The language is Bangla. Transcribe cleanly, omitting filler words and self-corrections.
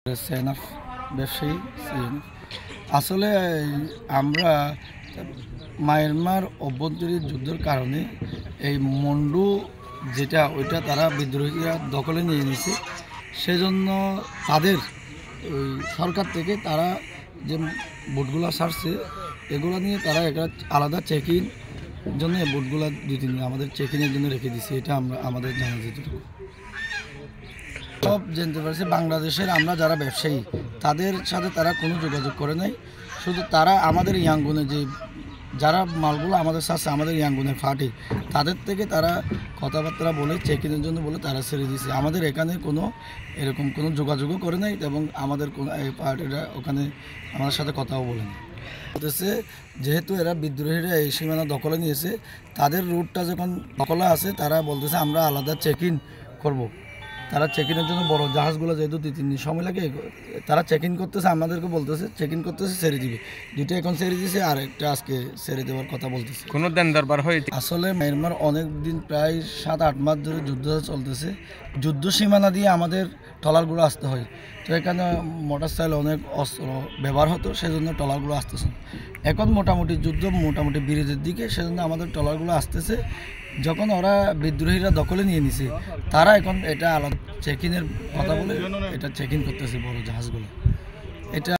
সেনাফ ব্যবসায়ী সিএনএফ। আসলে আমরা মায়ানমার অভ্যন্তরীণ যুদ্ধের কারণে এই মন্ডু যেটা ওইটা তারা বিদ্রোহীরা দখলে নিয়ে নিয়েছে। সেজন্য তাদের ওই সরকার থেকে তারা যে বোটগুলো ছাড়ছে এগুলো নিয়ে তারা একটা আলাদা চেকিং জন্য বোটগুলো 2-3 দিন আমাদের চেকিংয়ের জন্য রেখে দিচ্ছে। এটা আমাদের জানা যেটুকু সব জানতে পারছি। বাংলাদেশের আমরা যারা ব্যবসায়ী তাদের সাথে তারা কোনো যোগাযোগ করে নাই। শুধু তারা আমাদের ইয়াঙ্গুনে যে যারা মালগুলো আমাদের সাথে আমাদের ইয়াঙ্গুনের ফাটে তাদের থেকে তারা কথাবার্তা বলে চেকিংয়ের জন্য বলে তারা ছেড়ে দিয়েছে। আমাদের এখানে কোনো এরকম কোনো যোগাযোগও করে নাই এবং আমাদের কোনো এই পার্টিরা ওখানে আমাদের সাথে কথাও বলেনি। বলতেছে যেহেতু এরা বিদ্রোহীরা এই সীমানা দখলে নিয়েছে, তাদের রুটটা যখন দখলে আছে তারা বলতেছে আমরা আলাদা চেকিং করব। তারা চেকিংয়ের জন্য বড় জাহাজগুলো যেহেতু 2-3 দিন সময় লাগে তারা চেকিং করতেছে, আমাদেরকে বলতেছে চেকিং করতেছে ছেড়ে দিবে। দুটো এখন ছেড়ে দিয়েছে আর একটা আজকে ছেড়ে দেওয়ার কথা বলতেছে। কোনো দেন দরবার হয় আসলে মায়ানমার অনেক দিন প্রায় 7-8 মাস ধরে যুদ্ধ চলতেছে। যুদ্ধ সীমানা দিয়ে আমাদের ট্রলারগুলো আসতে হয়। তো এখানে মোটর সাইকেল অনেক অস্ত্র ব্যবহার হতো, সেজন্য ট্রলারগুলো আসতেছে। এখন মোটামুটি যুদ্ধ মোটামুটি বিরতির দিকে, সেজন্য আমাদের ট্রলারগুলো আসতেছে। যখন ওরা বিদ্রোহীরা দখলে নিয়ে নিছে তারা এখন এটা আলাদা চেকিংয়ের কথা বলে এটা চেকিং করতেছে বড় জাহাজগুলো। এটা